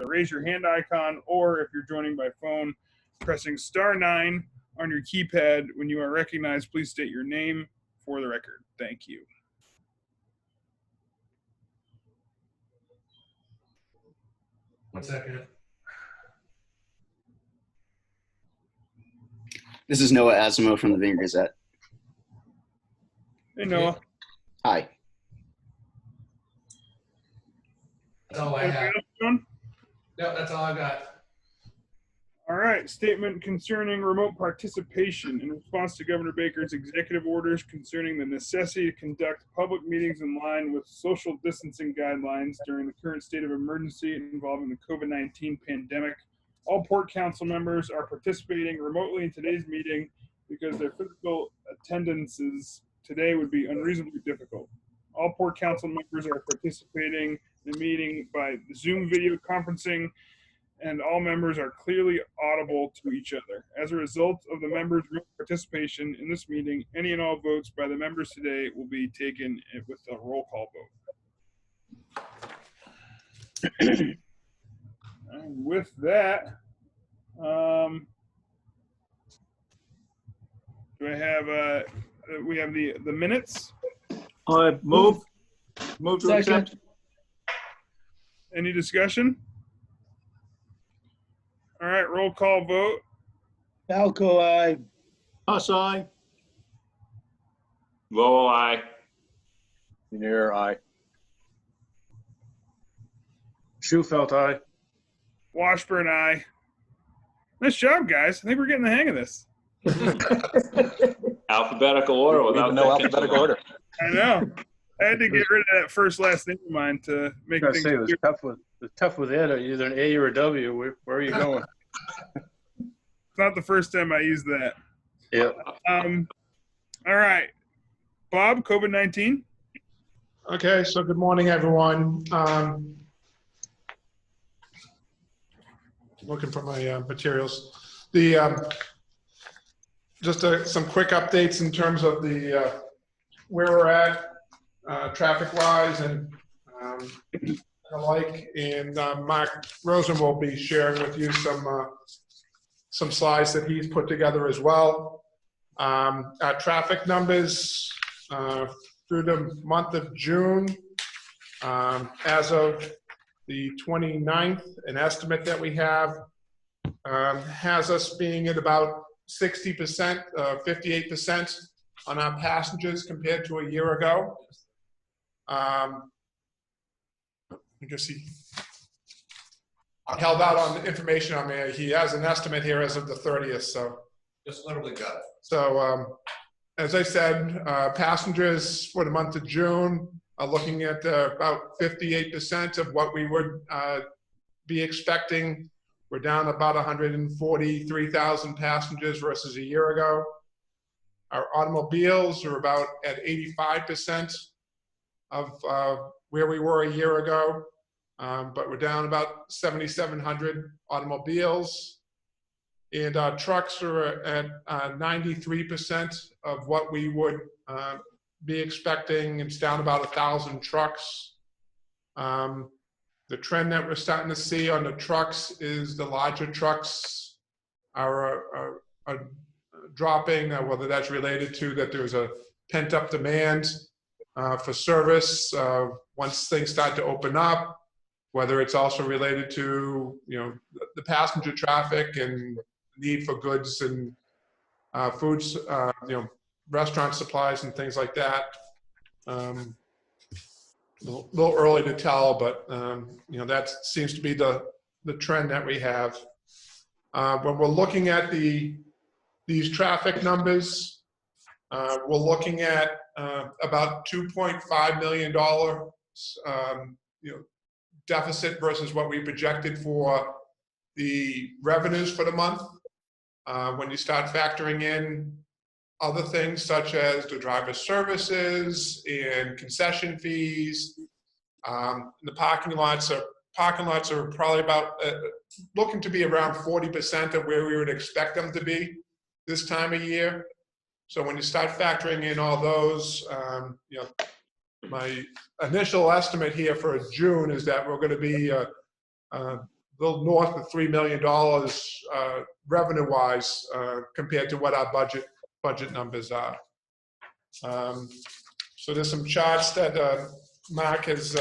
the raise your hand icon, or if you're joining by phone, pressing *9 on your keypad. When you are recognized, please state your name for the record. Thank you. One second. This is Noah Asimo from the Vineyard Gazette. Hey, Noah. Hi. That's all I Anything have. else, John? No, that's all I got. All right. Statement concerning remote participation in response to Governor Baker's executive orders concerning the necessity to conduct public meetings in line with social distancing guidelines during the current state of emergency involving the COVID-19 pandemic. All Port Council members are participating remotely in today's meeting because their physical attendances today would be unreasonably difficult. All Port Council members are participating in the meeting by Zoom video conferencing, and all members are clearly audible to each other. As a result of the members' participation in this meeting, any and all votes by the members today will be taken with a roll call vote. And with that, do I have we have the minutes? Move to accept. Any discussion? All right, roll call vote. Falco, aye. Huss, aye. Lowell, aye. Muneer, aye. Schufelt, aye. Washburn, aye. Nice job, guys. I think we're getting the hang of this. Alphabetical order without No thinking alphabetical too order. I know. I had to get rid of that first last name of mine to make I was things gonna say, clear. it was tough with Ed, either an A or a W. Where are you going? It's not the first time I used that. Yeah. All right. Bob, COVID-19. Okay, so good morning, everyone. Looking for my materials. Just some quick updates in terms of the where we're at traffic-wise and the like. And Mark Rosen will be sharing with you some slides that he's put together as well. Our traffic numbers through the month of June, as of the 29th, an estimate that we have has us being at about 60%, 58% on our passengers compared to a year ago. You can see I held out on the information on me. He has an estimate here as of the 30th, so. Just literally got it. So, as I said, passengers for the month of June are looking at about 58% of what we would be expecting. We're down about 143,000 passengers versus a year ago. Our automobiles are about at 85% of where we were a year ago, but we're down about 7,700 automobiles. And our trucks are at 93% of what we would be expecting. It's down about 1,000 trucks. The trend that we're starting to see on the trucks is the larger trucks are dropping, whether that's related to that there's a pent-up demand for service once things start to open up, whether it's also related to, you know, the passenger traffic and need for goods and foods, you know, restaurant supplies and things like that. A little early to tell, but you know, that seems to be the trend that we have. When we're looking at these traffic numbers, we're looking at about $2.5 million you know, deficit versus what we projected for the revenues for the month. When you start factoring in other things such as the driver services and concession fees, the parking lots are probably about looking to be around 40% of where we would expect them to be this time of year. So when you start factoring in all those, you know, my initial estimate here for June is that we're going to be little north of $3 million revenue-wise compared to what our budget numbers are. So there's some charts that Mark has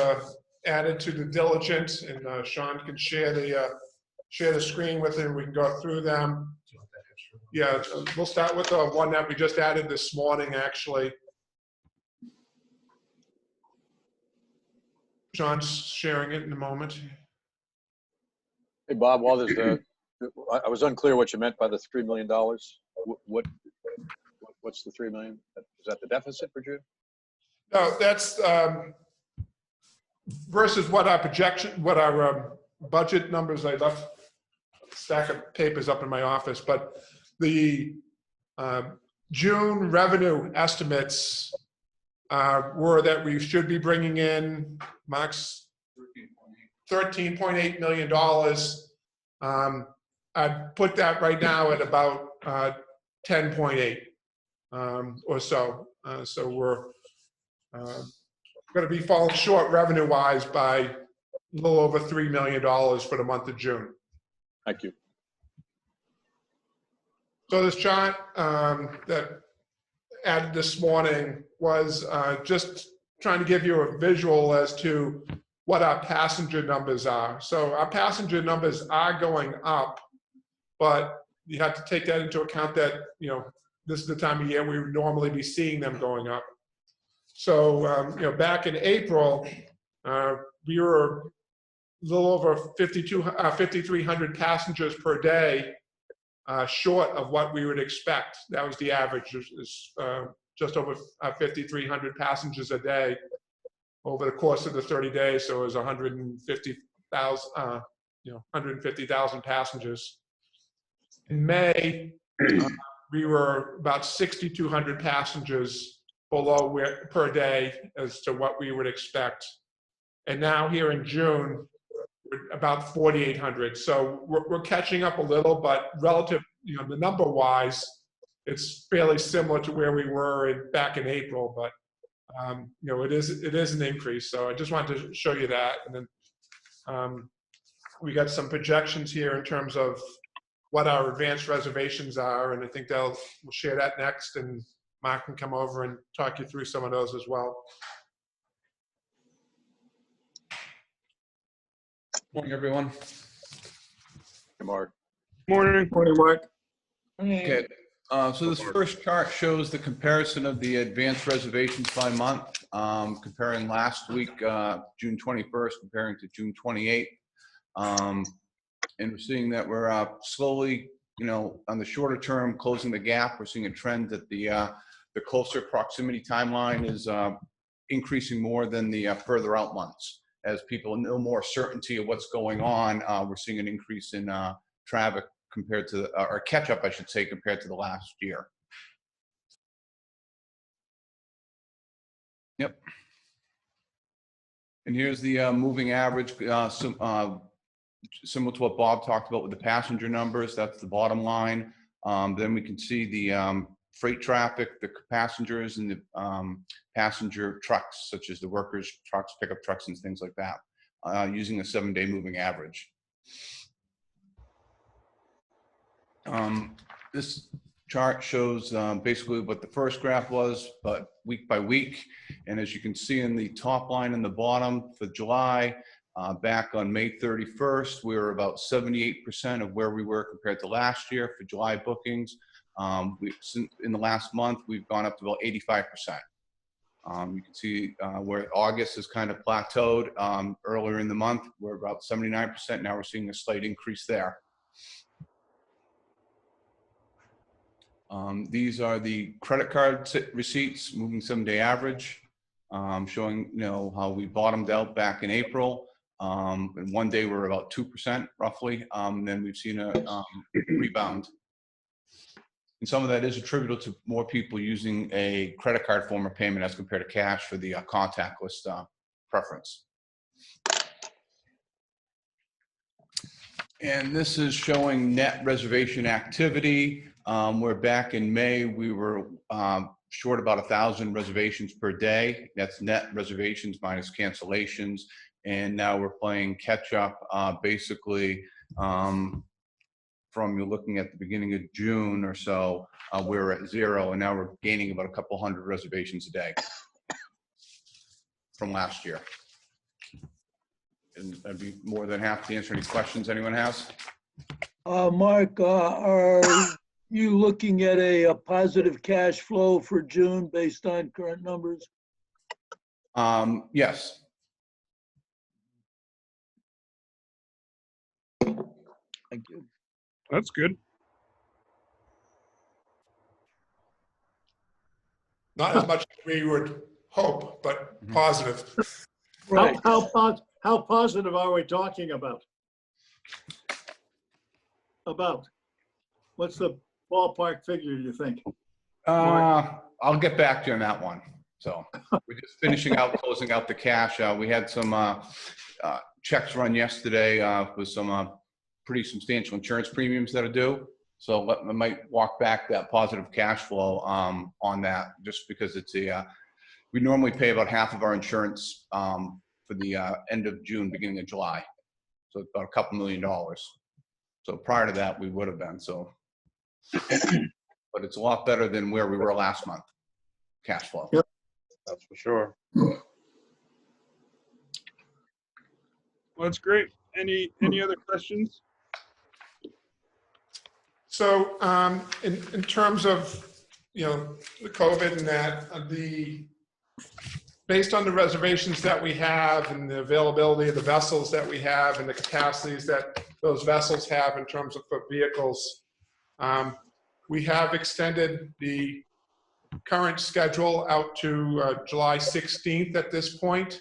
added to the diligent, and Sean can share the screen with him. We can go through them. Yeah, we'll start with the one that we just added this morning, actually. Sean's sharing it in a moment. Hey, Bob, while there's I was unclear what you meant by the $3 million. What's the $3 million? Is that the deficit for June? No, that's versus what our budget numbers. I left a stack of papers up in my office, but the June revenue estimates were that we should be bringing in, Max, $13.8 million. I'd put that right now at about 10.8 or so. So we're going to be falling short revenue-wise by a little over $3 million for the month of June. Thank you. So this chart that added this morning was just trying to give you a visual as to what our passenger numbers are. So our passenger numbers are going up, but you have to take that into account that, you know, this is the time of year we would normally be seeing them going up. So, you know, back in April, we were a little over 5,300 passengers per day short of what we would expect. That was the average, is just over 5,300 passengers a day over the course of the 30 days. So it was 150,000, you know, 150,000 passengers. In May, we were about 6,200 passengers below per day as to what we would expect. And now here in June, we're about 4,800. So we're catching up a little, but relative, you know, the number wise, it's fairly similar to where we were back in April, but you know, it is an increase. So I just wanted to show you that. And then we got some projections here in terms of what our advanced reservations are, and I think we'll share that next, and Mark can come over and talk you through some of those as well. Morning, everyone. Hey, Mark. Morning. Morning, Mark. Okay, so this first chart shows the comparison of the advanced reservations by month, comparing last week, June 21st, comparing to June 28th. And we're seeing that we're slowly, you know, on the shorter term, closing the gap. We're seeing a trend that the closer proximity timeline is increasing more than the further out months. As people know more certainty of what's going on, we're seeing an increase in traffic compared to, or catch up, I should say, compared to the last year. Yep. And here's the moving average, similar to what Bob talked about with the passenger numbers. That's the bottom line. Then we can see the freight traffic, the passengers, and the passenger trucks, such as the workers' trucks, pickup trucks, and things like that, using a 7-day moving average. This chart shows basically what the first graph was, but week by week. And as you can see in the top line in the bottom for July, back on May 31st, we were about 78% of where we were compared to last year for July bookings. In the last month, we've gone up to about 85%. You can see where August has kind of plateaued. Earlier in the month, we're about 79%. Now we're seeing a slight increase there. These are the credit card receipts, moving 7-day average, showing, you know, how we bottomed out back in April. And one day we're about 2% roughly. And then we've seen a rebound. And some of that is attributable to more people using a credit card form of payment as compared to cash for the contactless preference. And this is showing net reservation activity. Where back in May, we were short about 1,000 reservations per day. That's net reservations minus cancellations. and now we're playing catch up. Basically, from you're looking at the beginning of June or so, we were at 0, and now we're gaining about a couple hundred reservations a day from last year. And I'd be more than happy to answer any questions anyone has. Mark, are you looking at a positive cash flow for June based on current numbers? Yes. Thank you. That's good. Not as much as we would hope, but positive. Right. How positive are we talking about? What's the ballpark figure, you think? I'll get back to you on that one. So we're just finishing out, closing out the cash. We had some checks run yesterday with some pretty substantial insurance premiums that are due. So I might walk back that positive cash flow on that, just because it's we normally pay about half of our insurance for the end of June, beginning of July. So it's about a couple $2 million. So prior to that, we would have been, so. But it's a lot better than where we were last month, cash flow. Yep. That's for sure. Well, that's great. Any other questions? So in terms of, the COVID and that, based on the reservations that we have and the availability of the vessels that we have and the capacities that those vessels have in terms of vehicles, we have extended the current schedule out to July 16th at this point.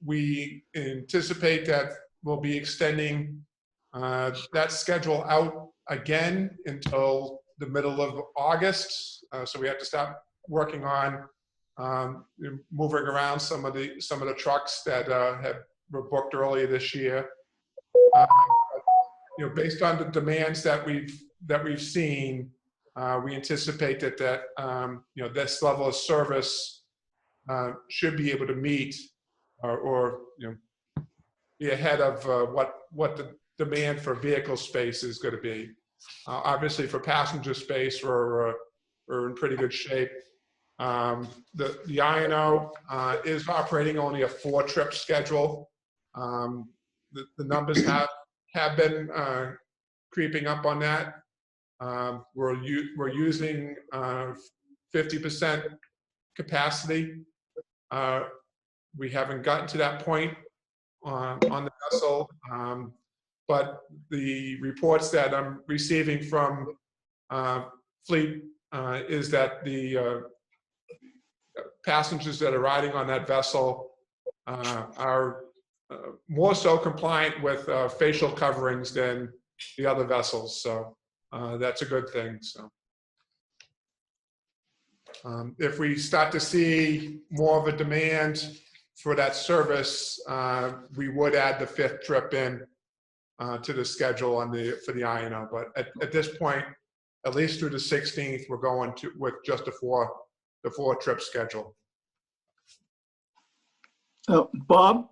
We anticipate that we'll be extending that schedule out again until the middle of August. So we have to start working on moving around some of the trucks that were booked earlier this year. Based on the demands that we've seen, we anticipate that this level of service should be able to meet or be ahead of what the demand for vehicle space is going to be. Obviously, for passenger space, we're in pretty good shape. The INO is operating only a 4-trip schedule. The numbers have been creeping up on that. We're using 50% capacity. We haven't gotten to that point on the vessel, but the reports that I'm receiving from Fleet is that the passengers that are riding on that vessel are more so compliant with facial coverings than the other vessels. So that's a good thing. So if we start to see more of a demand for that service, we would add the 5th trip in to the schedule for the INO. But at this point, at least through the 16th, we're going with just the 4-trip schedule. Bob,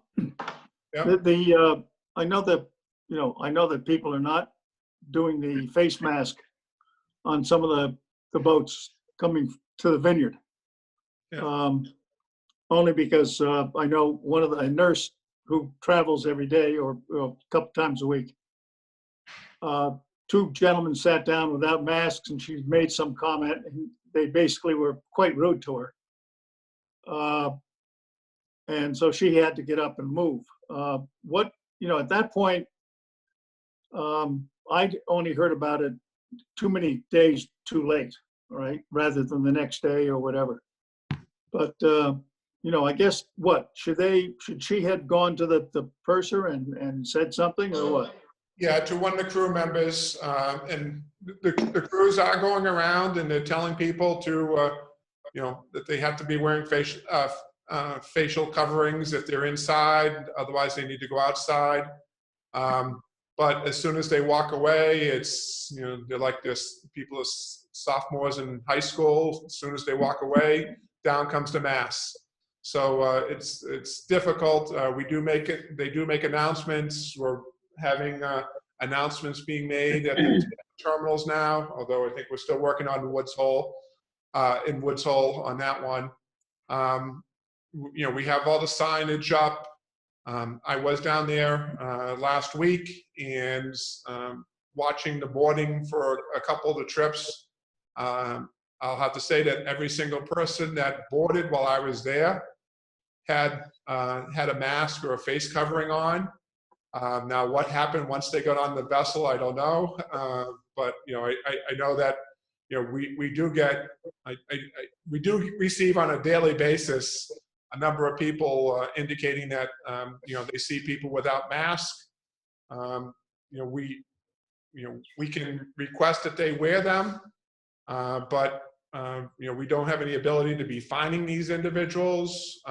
Yep. I know that people are not doing the face mask on some of the boats coming to the vineyard. Yeah. Only because I know a nurse who travels every day or a couple times a week. 2 gentlemen sat down without masks, and she made some comment, and they basically were quite rude to her. And so she had to get up and move. At that point, I only heard about it too many days too late, right? Rather than the next day or whatever. But, I guess should she have gone to the purser and said something or what? Yeah, to one of the crew members, and the crews are going around and they're telling people to, that they have to be wearing facial coverings if they're inside. Otherwise, they need to go outside. But as soon as they walk away, it's, they're like this. People are sophomores in high school. As soon as they walk away, down comes the mask. So it's difficult. They do make announcements. We're having announcements being made at the terminals now, although I think we're still working on Woods Hole, in Woods Hole on that one. We have all the signage up. I was down there last week and watching the boarding for a couple of the trips. I'll have to say that every single person that boarded while I was there had a mask or a face covering on. Now, what happened once they got on the vessel, I don't know. But I know that we do receive on a daily basis a number of people indicating that they see people without masks. We can request that they wear them, but we don't have any ability to be finding these individuals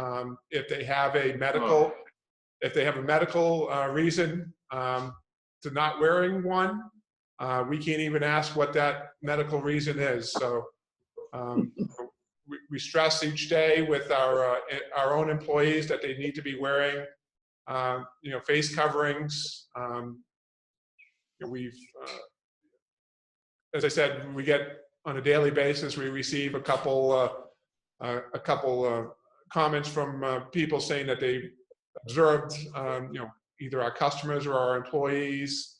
if they have a medical reason to not wearing one. We can't even ask what that medical reason is. So we stress each day with our own employees that they need to be wearing face coverings. As I said, we get on a daily basis, we receive a couple comments from people saying that they observed either our customers or our employees.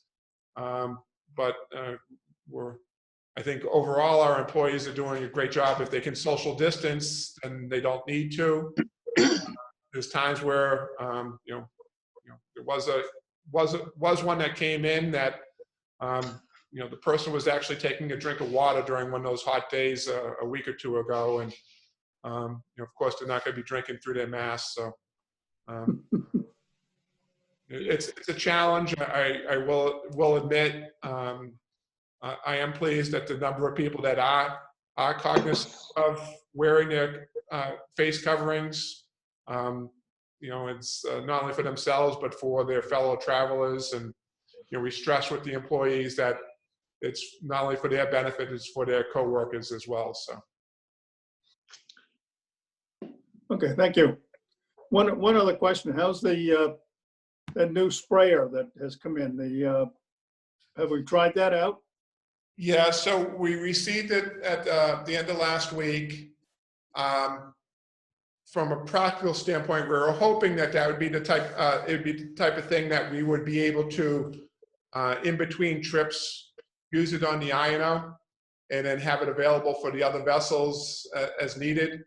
But I think overall our employees are doing a great job. If they can social distance, then they don't need to. There's times where there was one that came in that the person was actually taking a drink of water during one of those hot days a week or two ago, and of course they're not going to be drinking through their mask. So it's a challenge. I will admit. I am pleased at the number of people that are cognizant of wearing their face coverings. It's not only for themselves, but for their fellow travelers. And, we stress with the employees that it's not only for their benefit, it's for their coworkers as well. So. Okay, thank you. One other question. How's the new sprayer that has come in? Have we tried that out? Yeah, so we received it at the end of last week. From a practical standpoint, we were hoping that would be the type of thing that we would be able to, in between trips, use it on the INO and then have it available for the other vessels as needed.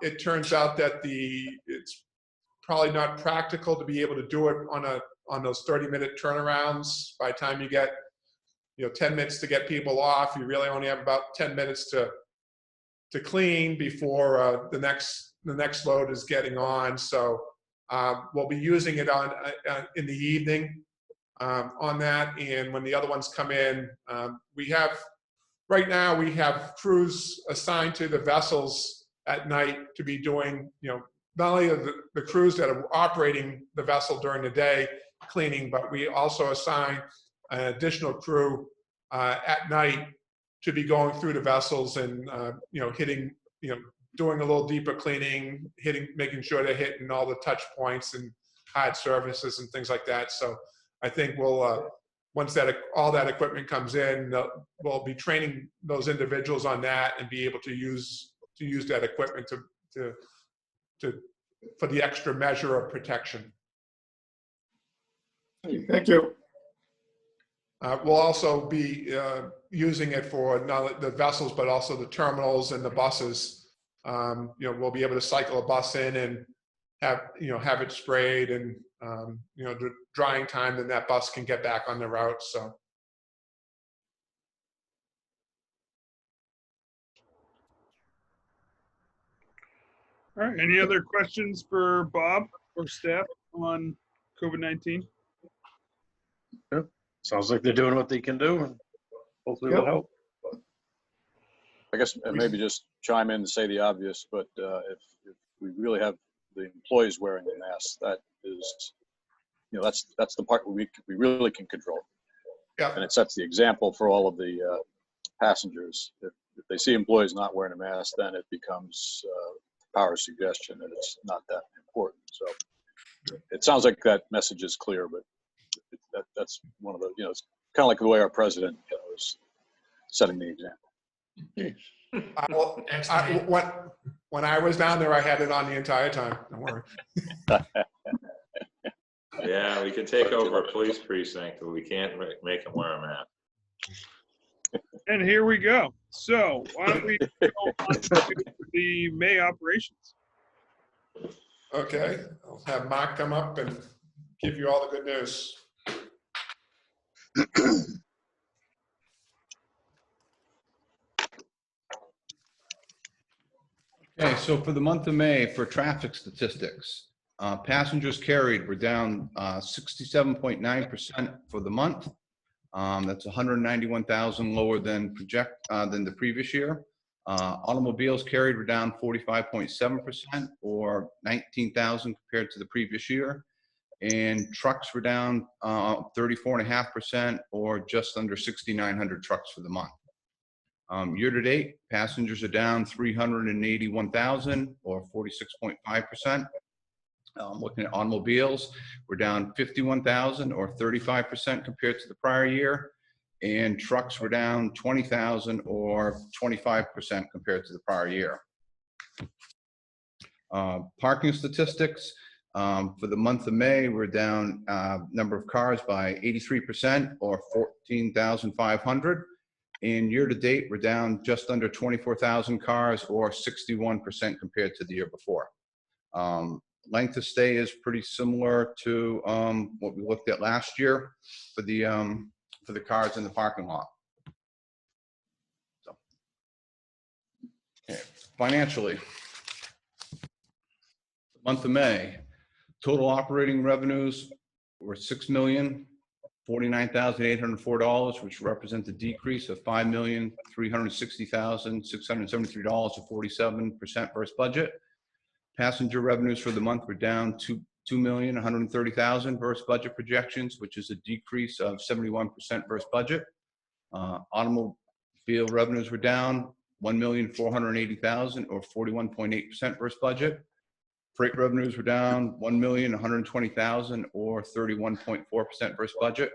It turns out that it's probably not practical to be able to do it on those 30-minute turnarounds. By the time you get 10 minutes to get people off, you really only have about 10 minutes to clean before the next load is getting on. So we'll be using it in the evening on that. And when the other ones come in, right now we have crews assigned to the vessels at night to be doing, not only the crews that are operating the vessel during the day cleaning, but we also assign an additional crew at night to be going through the vessels and hitting, doing a little deeper cleaning, making sure they're hitting all the touch points and hard surfaces and things like that. So I think we'll once all that equipment comes in, we'll be training those individuals on that and be able to use that equipment for the extra measure of protection. Thank you. We'll also be using it for not only the vessels, but also the terminals and the buses. We'll be able to cycle a bus in and have it sprayed, and the drying time, then that bus can get back on the route. So. All right. Any other questions for Bob or staff on COVID-19? Sounds like they're doing what they can do, and hopefully it'll help. I guess maybe just chime in and say the obvious, but if we really have the employees wearing the masks, that is, that's the part we really can control. Yeah. And it sets the example for all of the passengers. If they see employees not wearing a mask, then it becomes power suggestion that it's not that important. So it sounds like that message is clear, but that's one of the, it's kind of like the way our president is setting the example. When I was down there, I had it on the entire time. Don't worry. Yeah, we can take over a police precinct, but we can't make them wear a mask. And here we go. So why don't we go on to the May operations? Okay, I'll have Mark come up and give you all the good news. Okay, so for the month of May, for traffic statistics, passengers carried were down 67.9% for the month. That's 191,000 lower than the previous year. Automobiles carried were down 45.7%, or 19,000 compared to the previous year. And trucks were down 34.5%, or just under 6,900 trucks for the month. Year to date, passengers are down 381,000, or 46.5%. Looking at automobiles, we're down 51,000, or 35% compared to the prior year. And trucks were down 20,000, or 25% compared to the prior year. Parking statistics, for the month of May, we're down number of cars by 83%, or 14,500. And year to date, we're down just under 24,000 cars, or 61% compared to the year before. Length of stay is pretty similar to what we looked at last year for the cars in the parking lot. So, okay. Financially, the month of May, total operating revenues were $6,049,804, which represents a decrease of $5,360,673, or 47% versus budget. Passenger revenues for the month were down $2,130,000 versus budget projections, which is a decrease of 71% versus budget. Automobile revenues were down $1,480,000, or 41.8% versus budget. Freight revenues were down $1,120,000, or 31.4% versus budget.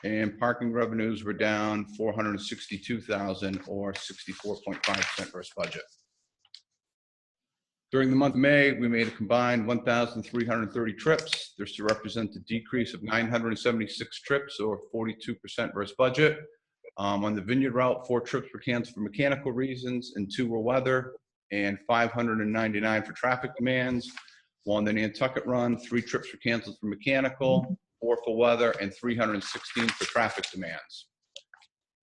And parking revenues were down $462,000, or 64.5% versus budget. During the month of May, we made a combined 1,330 trips. This represents a decrease of 976 trips, or 42% versus budget. On the Vineyard route, 4 trips were canceled for mechanical reasons, and 2 were weather, and 599 for traffic demands. While on the Nantucket run, 3 trips were canceled for mechanical, 4 for weather, and 316 for traffic demands.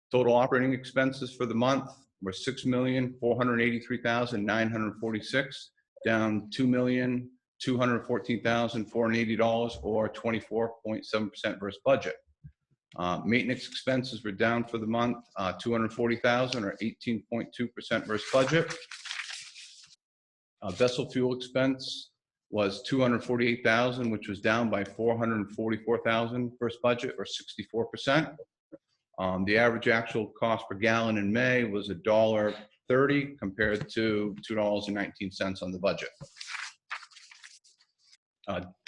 Total operating expenses for the month were $6,483,946, down $2,214,480, or 24.7% versus budget. Maintenance expenses were down for the month, $240,000, or 18.2% versus budget. Vessel fuel expense was $248,000, which was down by $444,000 versus budget, or 64%. The average actual cost per gallon in May was $1.30 compared to $2.19 on the budget.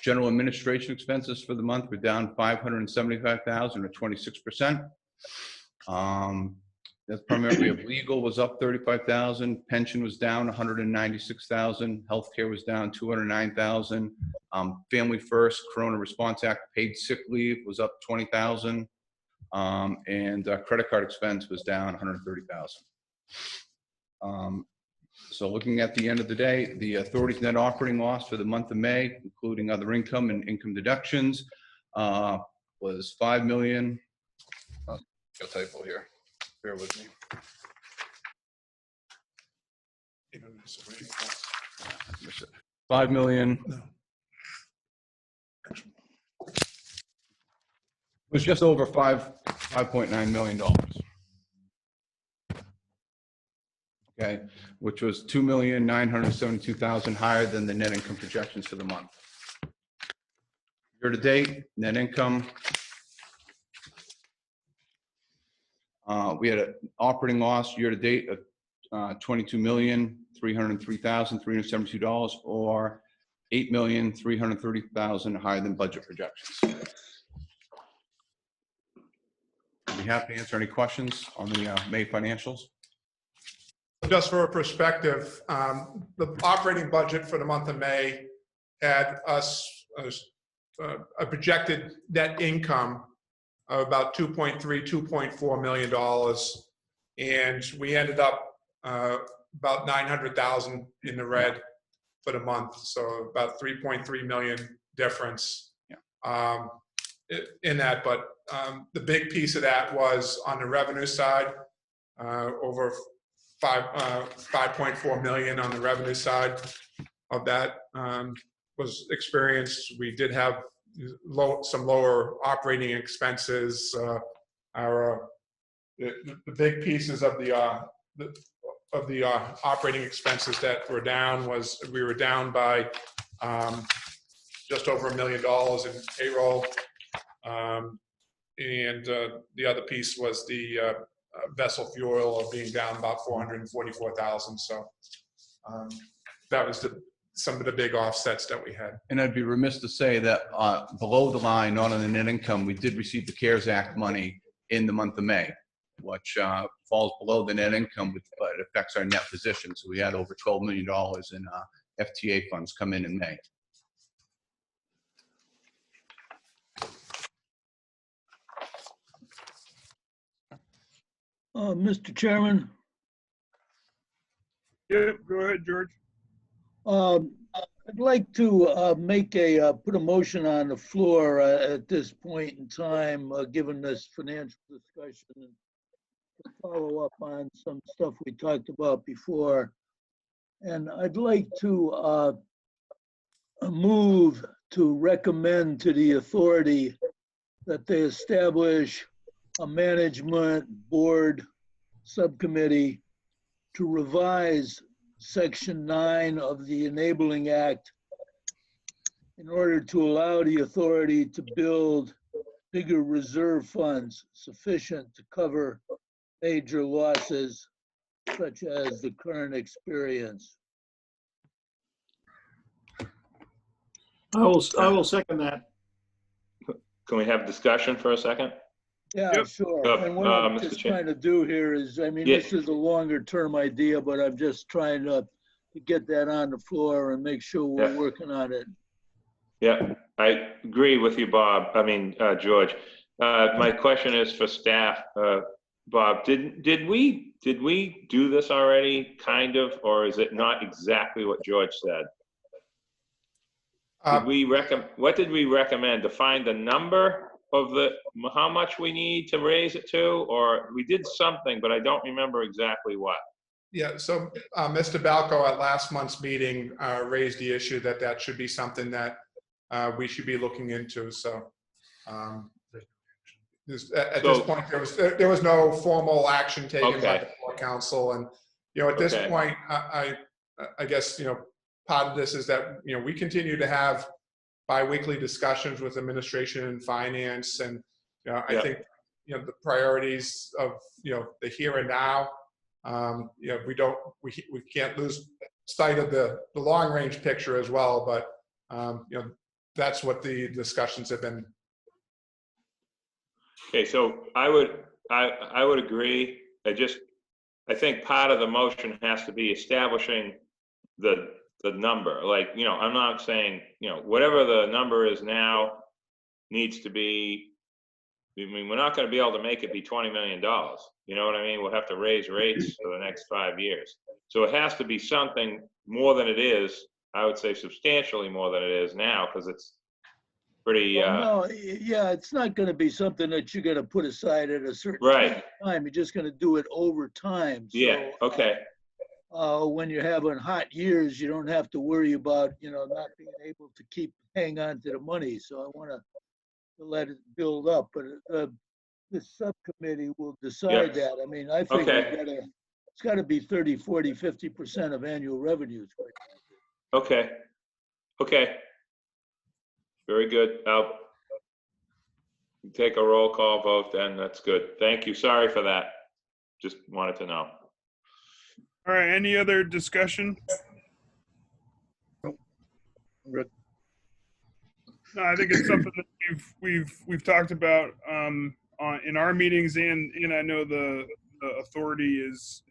General administration expenses for the month were down $575,000, or 26%. That's primarily of legal was up $35,000, pension was down $196,000, healthcare was down $209,000, Family First Corona Response Act paid sick leave was up $20,000. And credit card expense was down $130,000. So looking at the end of the day, the authority's net operating loss for the month of May, including other income and income deductions, was $5 million. Got a typo here. Bear with me. $5 million. It was just over $5.9 million. Okay, which was $2,972,000 higher than the net income projections for the month. Year to date, net income. We had an operating loss year to date of $22,303,372, or $8,330,000 higher than budget projections. I'd be happy to answer any questions on the May financials. Just for a perspective, the operating budget for the month of May had us a projected net income of about $2.4 million. And we ended up about 900,000 in the red for the month. So about 3.3 million difference in that. But the big piece of that was on the revenue side, over 5.4 million on the revenue side of that was experienced. We did have some lower operating expenses. The big pieces of the operating expenses that were down was we were down by just over $1 million in payroll, and the other piece was the vessel fuel being down about 444,000. So that was some of the big offsets that we had. And I'd be remiss to say that below the line, not on the net income, we did receive the CARES Act money in the month of May, which falls below the net income, but it affects our net position. So we had over $12 million in FTA funds come in May. Mr. Chairman, Yep, go ahead, George. I'd like to put a motion on the floor at this point in time, given this financial discussion, and to follow up on some stuff we talked about before. And I'd like to move to recommend to the authority that they establish a management board subcommittee to revise Section 9 of the Enabling Act in order to allow the authority to build bigger reserve funds sufficient to cover major losses such as the current experience. I will second that. Can we have discussion for a second? Yeah, Yep. sure. And what I'm Mr. just Chair. trying to do here is, I mean, Yeah. this is a longer term idea, but I'm just trying to get that on the floor and make sure we're Yeah. working on it. Yeah, I agree with you, Bob. George. My question is for staff. Bob, did we do this already, kind of, or is it not exactly what George said? What did we recommend? To find the number of how much we need to raise it to, or we did something, but I don't remember exactly what. Yeah, so Mr. Balco at last month's meeting raised the issue that should be something that we should be looking into. So this point, there was no formal action taken by the full council, and at this point, I guess part of this is that we continue to have bi-weekly discussions with administration and finance, and I think the priorities of the here and now. We can't lose sight of the long range picture as well, but that's what the discussions have been. Okay, so I would agree. I think part of the motion has to be establishing the number. Like, I'm not saying, whatever the number is now needs to be, we're not going to be able to make it be $20 million. You know what I mean? We'll have to raise rates for the next 5 years. So it has to be something more than it is. I would say substantially more than it is now, because it's pretty. No, yeah, it's not going to be something that you're going to put aside at a certain time. You're just going to do it over time. So, yeah. Okay. When you're having hot years, you don't have to worry about not being able to hang on to the money. So I want to let it build up, but the subcommittee will decide that. I mean, I think it's got to be 30, 40, 50% of annual revenues. Okay. Very good. I'll take a roll call vote then. That's good. Thank you. Sorry for that. Just wanted to know. All right, any other discussion? Good. No, I think it's something that we've talked about in our meetings, and I know the authority has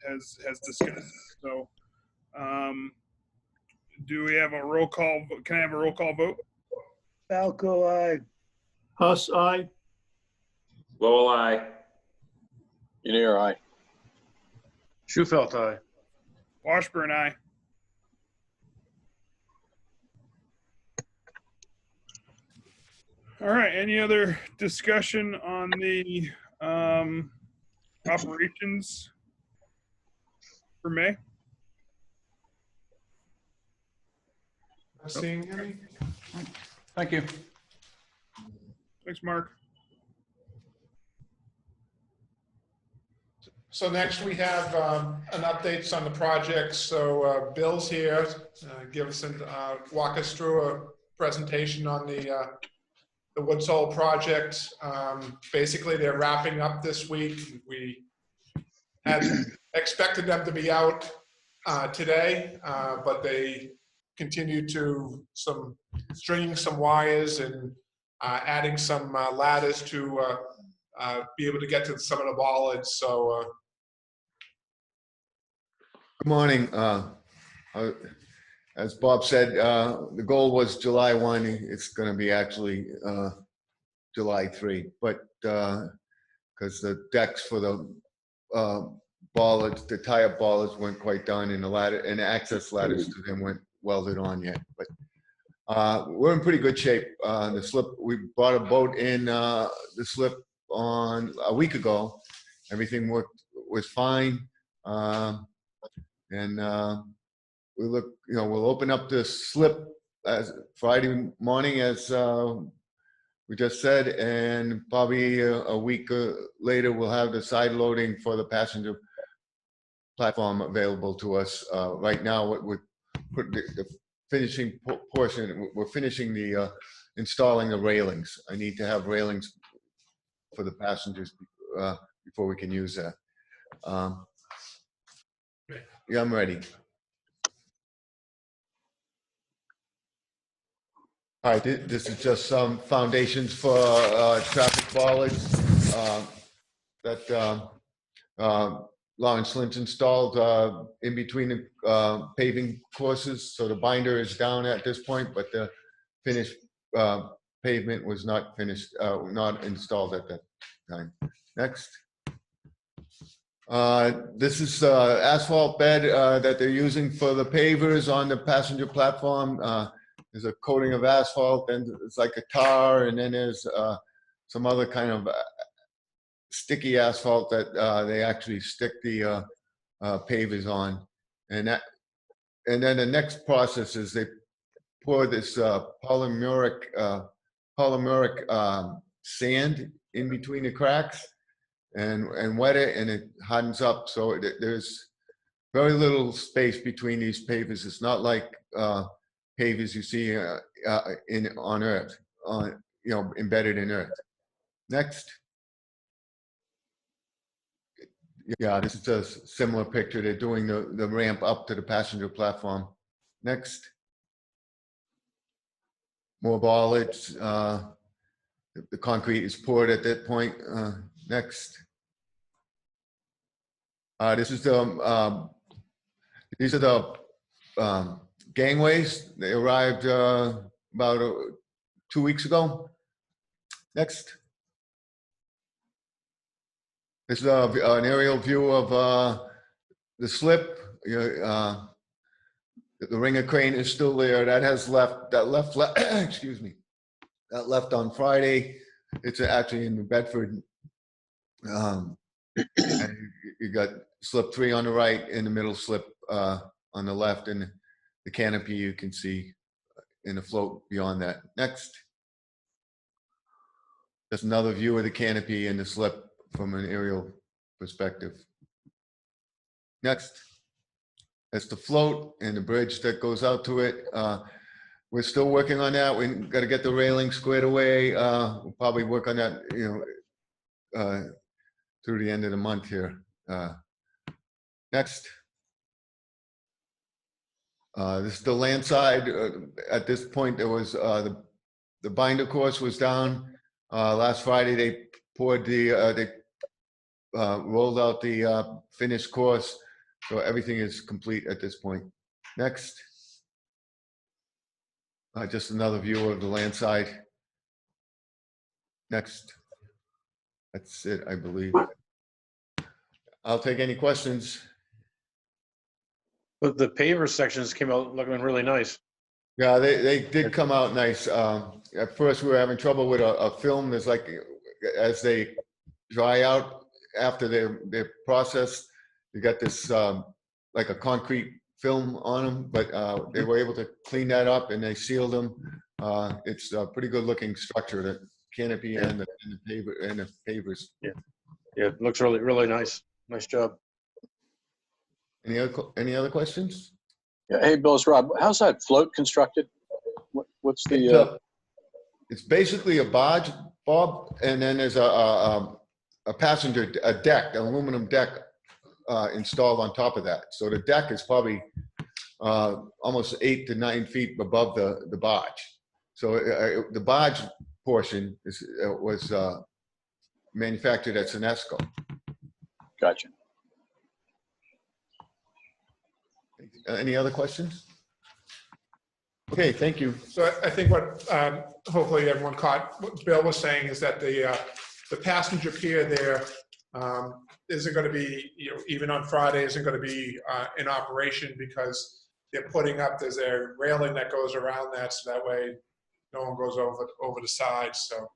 discussed. So, do we have a roll call? Can I have a roll call vote? Falco, aye. Huss, aye. Lowell, I. Unier, aye. Shufelt, aye. Washburn, aye. All right. Any other discussion on the operations for May? Not seeing any? Thank you. Thanks, Mark. So next we have an updates on the projects. So Bill's here, give us walk us through a presentation on the Woods Hole project. Basically, they're wrapping up this week. We had expected them to be out today, but they continue to stringing some wires and adding some ladders to be able to get to some of the bollards. So. Good morning. As Bob said, the goal was July 1. It's going to be actually July 3, but because the decks for the bollards, the tie-up bollards weren't quite done, and the ladder and the access ladders to them weren't welded on yet. But we're in pretty good shape. The slip, we brought a boat in the slip on a week ago. Everything was fine. And we'll open up the slip as Friday morning, as we just said, and probably a week later we'll have the side loading for the passenger platform available to us. Right now, we're putting the finishing portion. We're finishing the installing the railings. I need to have railings for the passengers before we can use that. Yeah, I'm ready. All right, this is just some foundations for traffic bollards that Lawrence Lynch installed in between the paving courses. So the binder is down at this point, but the finished pavement was not finished, not installed at that time. Next. This is asphalt bed that they're using for the pavers on the passenger platform. There's a coating of asphalt, and it's like a tar, and then there's some other kind of sticky asphalt that they actually stick the pavers on. And then the next process is they pour this polymeric sand in between the cracks and wet it, and it hardens up. So there's very little space between these pavers. It's not like pavers you see on Earth, embedded in Earth. Next. Yeah, this is a similar picture. They're doing the ramp up to the passenger platform. Next. More bollards. The concrete is poured at that point. Next. This is these are the gangways. They arrived about 2 weeks ago. Next. This is an aerial view of the slip. The ringer crane is still there. That has left. That left. Excuse me. That left on Friday. It's actually in New Bedford. And you got slip 3 on the right, and the middle slip on the left, and the canopy you can see in the float beyond that. Next. That's another view of the canopy and the slip from an aerial perspective. Next. That's the float and the bridge that goes out to it. We're still working on that. We got to get the railing squared away. We'll probably work on that, through the end of the month here. Next. This is the land side. At this point, there was, the binder course was down. Last Friday, they poured they rolled out the finished course. So everything is complete at this point. Next. Just another view of the land side. Next. That's it, I believe. I'll take any questions. But the paver sections came out looking really nice. Yeah, they did come out nice. At first, we were having trouble with a film. There's like, as they dry out after they're processed, you got this like a concrete film on them, but they were able to clean that up and they sealed them. It's a pretty good looking structure, the canopy and the pavers. Yeah, it looks really, really nice. Nice job. Any other questions? Yeah, hey, Bill, it's Rob. How's that float constructed? What's the? It's basically a barge, Bob, and then there's a passenger deck, an aluminum deck installed on top of that. So the deck is probably almost 8 to 9 feet above the barge. So the barge portion was manufactured at Senesco. Gotcha. Any other questions? Okay, thank you. So I think what hopefully everyone caught, what Bill was saying is that the passenger pier there isn't going to be, even on Friday, isn't going to be in operation because they're putting up, there's a railing that goes around that, so that way no one goes over the side. So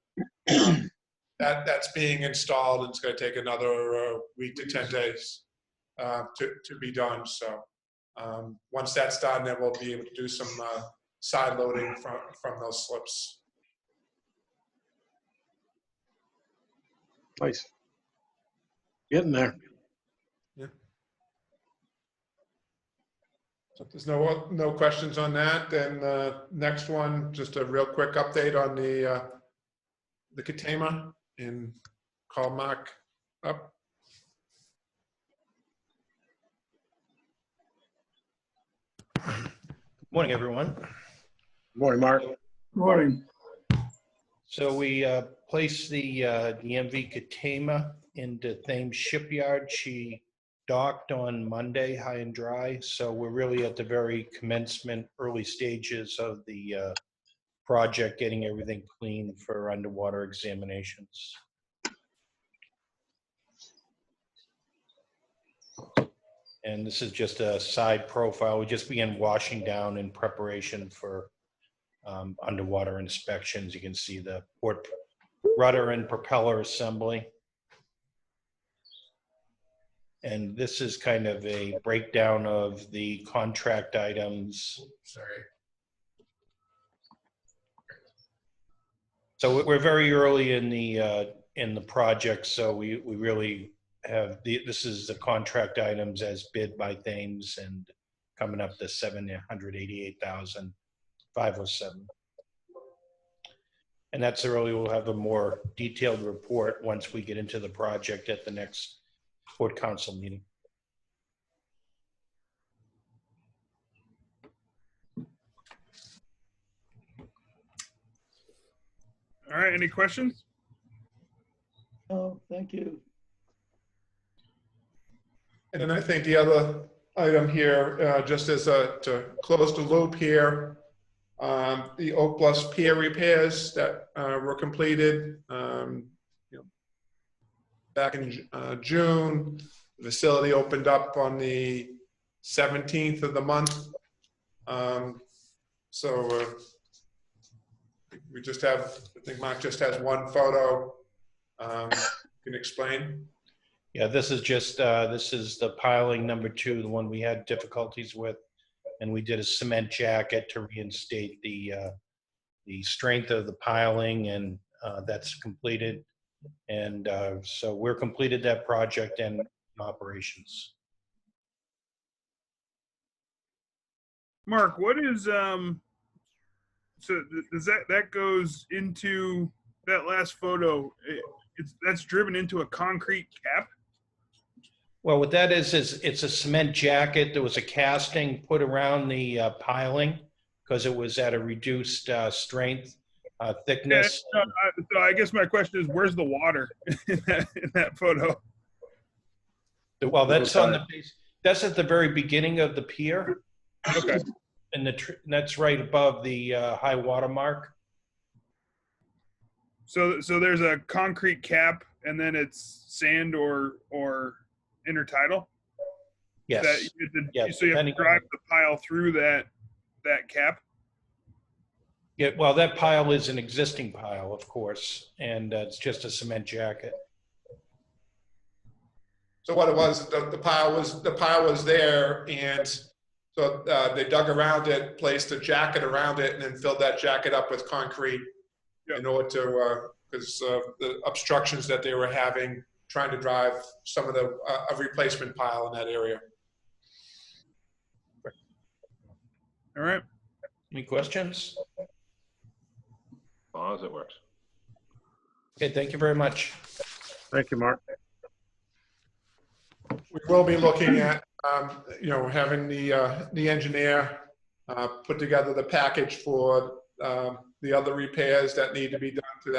that's being installed, and it's going to take another week to 10 days to be done. So once that's done, then we'll be able to do some side loading from those slips. Nice. Getting there. Yeah. So if there's no questions on that, then next one, just a real quick update on the Katama, and call Mark up. Morning, everyone. Morning, Mark. Morning. So we placed the MV Katama into Thames Shipyard. She docked on Monday, high and dry. So we're really at the very commencement, early stages of the project, getting everything clean for underwater examinations. And this is just a side profile. We just began washing down in preparation for underwater inspections. You can see the port rudder and propeller assembly. And this is kind of a breakdown of the contract items. Sorry. So we're very early in the project, so we really have this is the contract items as bid by Thames, and coming up to $788,507. And that's early. We'll have a more detailed report once we get into the project at the next Port Council meeting. All right, any questions? Oh, thank you. And then I think the other item here, just as to close the loop here, the Oak Bluffs pier repairs that were completed back in June. The facility opened up on the 17th of the month. So we just have, I think Mark just has one photo. Can you explain? Yeah, this is just this is the piling number 2, the one we had difficulties with, and we did a cement jacket to reinstate the strength of the piling, and that's completed. And so we're completed that project and operations. Mark, what is so does that goes into that last photo? That's driven into a concrete cap? Well, what that is it's a cement jacket. There was a casting put around the piling because it was at a reduced strength, thickness. Yeah, so I guess my question is, where's the water in that photo? Well, that's on the base. That's at the very beginning of the pier. Okay. And that's right above the high water mark. So there's a concrete cap, and then it's sand or intertidal. Yes. So you have to drive the pile through that cap. Yeah. Well, that pile is an existing pile, of course, and it's just a cement jacket. So what it was, the pile was there, and so they dug around it, placed a jacket around it, and then filled that jacket up with concrete in order to, because the obstructions that they were having, trying to drive some of the a replacement pile in that area. All right. Any questions? As long as it works. Okay, thank you very much. Thank you, Mark. We will be looking at, having the engineer put together the package for the other repairs that need to be done to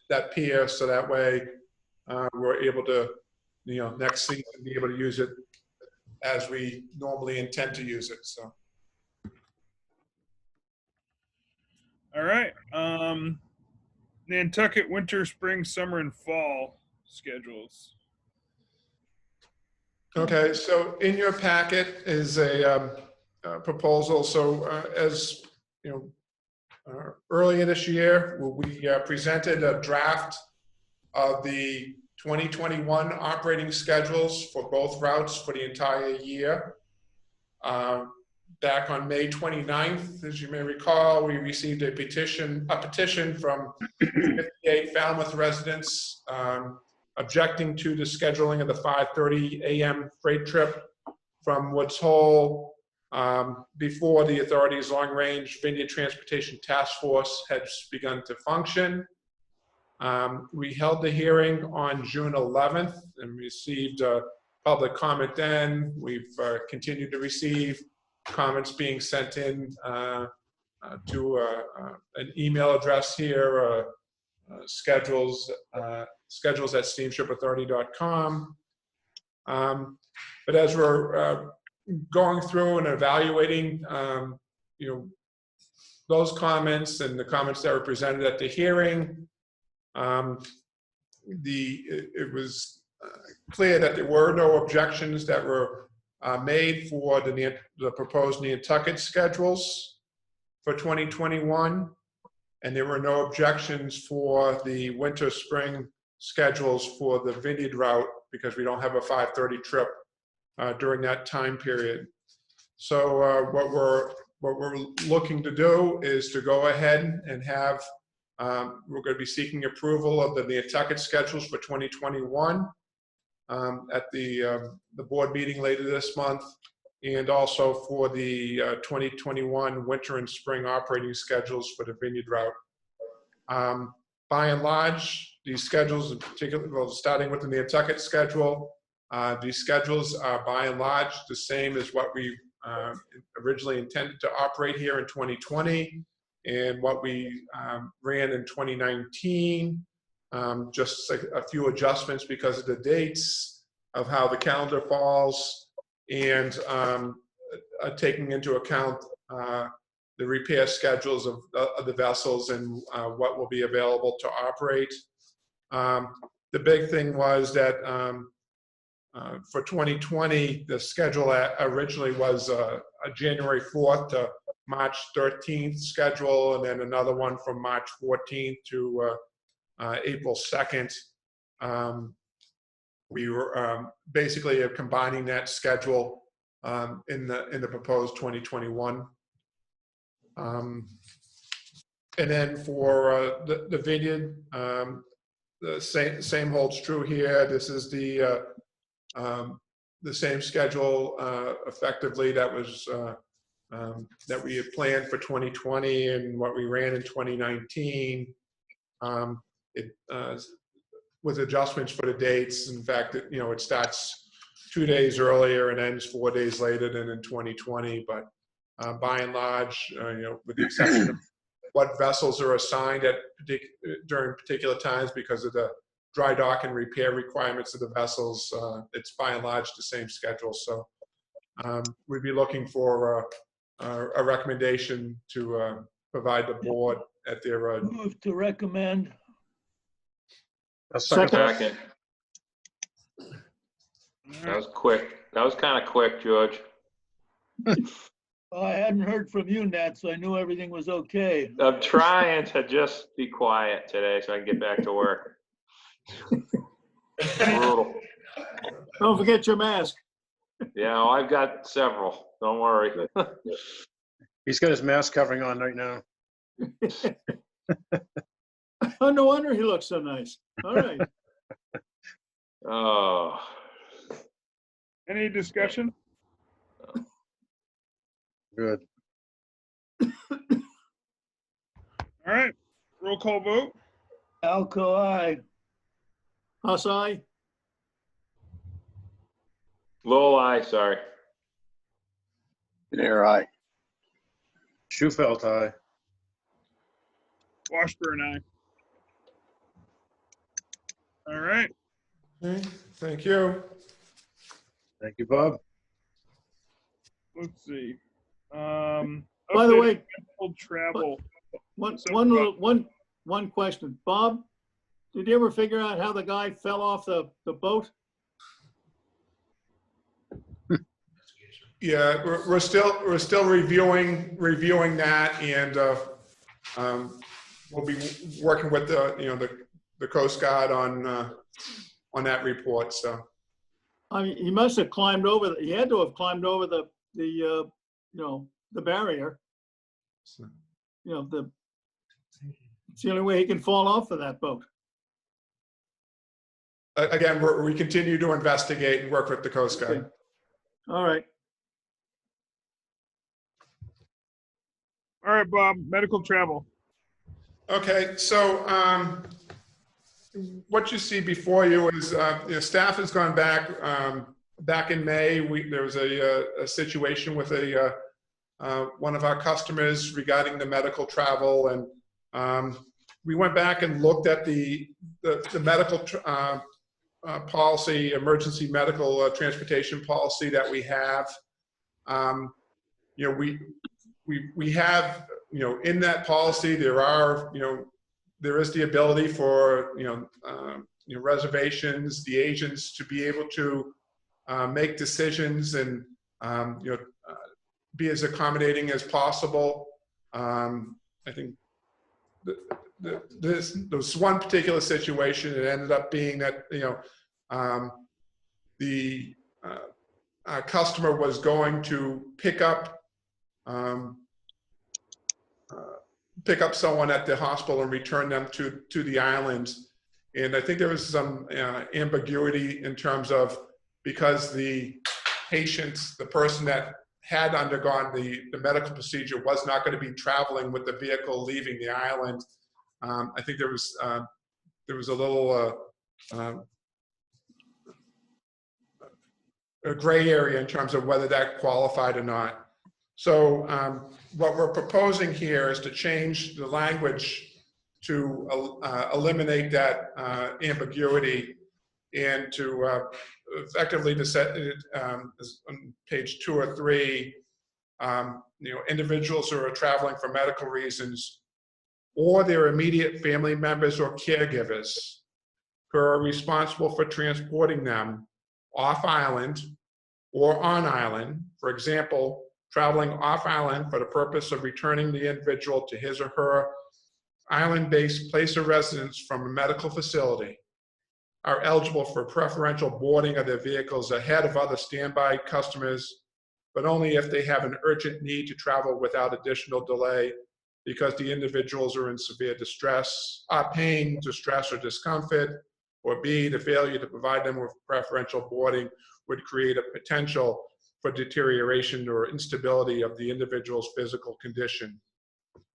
that pier, so that way we're able to, next season be able to use it as we normally intend to use it. So. All right. Nantucket winter, spring, summer, and fall schedules. Okay, so in your packet is a proposal. So as you know, earlier this year, we presented a draft of the 2021 operating schedules for both routes for the entire year. Back on May 29th, as you may recall, we received a petition from 58 Falmouth residents objecting to the scheduling of the 5:30 a.m. freight trip from Woods Hole before the authority's long-range Vineyard Transportation Task Force has begun to function. We held the hearing on June 11th and received public comment then. We've continued to receive comments being sent in to an email address here, schedules at steamshipauthority.com. But as we're going through and evaluating, those comments and the comments that were presented at the hearing, it was clear that there were no objections that were made for the proposed Nantucket schedules for 2021. And there were no objections for the winter spring schedules for the Vineyard route because we don't have a 5:30 trip during that time period. So what we're looking to do is to go ahead and have, we're going to be seeking approval of the Nantucket schedules for 2021 at the board meeting later this month, and also for the 2021 winter and spring operating schedules for the Vineyard route. By and large, these schedules, in particular, well, starting with the Nantucket schedule, these schedules are by and large the same as what we originally intended to operate here in 2020 and what we ran in 2019. Just a few adjustments because of the dates of how the calendar falls, and taking into account the repair schedules of the vessels and what will be available to operate. The big thing was that for 2020, the schedule originally was a January 4th to March 13th schedule, and then another one from March 14th to April 2nd. We were basically combining that schedule in the proposed 2021. And then for the Vineyard, the same holds true here. This is the same schedule effectively that was that we had planned for 2020 and what we ran in 2019. with adjustments for the dates. In fact, it starts 2 days earlier and ends 4 days later than in 2020. But by and large, with the exception of what vessels are assigned during particular times because of the dry dock and repair requirements of the vessels, it's by and large the same schedule. So we'd be looking for a recommendation to provide the board at their. Move to recommend. Second. That was quick. That was kind of quick, George. Well, I hadn't heard from you, Nat, so I knew everything was okay. I'm trying to just be quiet today so I can get back to work. Brutal. Don't forget your mask. Yeah, I've got several. Don't worry. He's got his mask covering on right now. Oh, no wonder he looks so nice. All right. Oh. Any discussion? Good. All right, roll call vote. Alco, aye. Huss, aye. Lowell, aye, sorry. There, aye. Shufelt, aye. Washburn, aye. All right. Okay, thank you. Thank you, Bob. Let's see. By the way, travel. One question. Bob, did you ever figure out how the guy fell off the boat? Yeah, we're still reviewing that, and we'll be working with the Coast Guard on that report. So, I mean, he must have climbed over. He had to have climbed over the barrier. It's the only way he can fall off of that boat. Again, we continue to investigate and work with the Coast Guard. Okay. All right. All right, Bob, medical travel. Okay, so what you see before you is staff has gone back in May. There was a situation with one of our customers regarding the medical travel, and we went back and looked at the medical policy, emergency medical transportation policy that we have. We have, in that policy, there is the ability for, reservations, the agents to be able to make decisions and, be as accommodating as possible. I think there was one particular situation. It ended up being that, the customer was going to pick up someone at the hospital and return them to the island. And I think there was some ambiguity in terms of, because the patient, the person that had undergone the medical procedure, was not going to be traveling with the vehicle leaving the island. I think there was a little a gray area in terms of whether that qualified or not. So what we're proposing here is to change the language to eliminate that ambiguity, and to effectively to set it on page 2 or 3, individuals who are traveling for medical reasons, or their immediate family members or caregivers who are responsible for transporting them off island or on island. For example, traveling off island for the purpose of returning the individual to his or her island-based place of residence from a medical facility, are eligible for preferential boarding of their vehicles ahead of other standby customers, but only if they have an urgent need to travel without additional delay because the individuals are in severe distress, pain, distress, or discomfort, or B, the failure to provide them with preferential boarding would create a potential for deterioration or instability of the individual's physical condition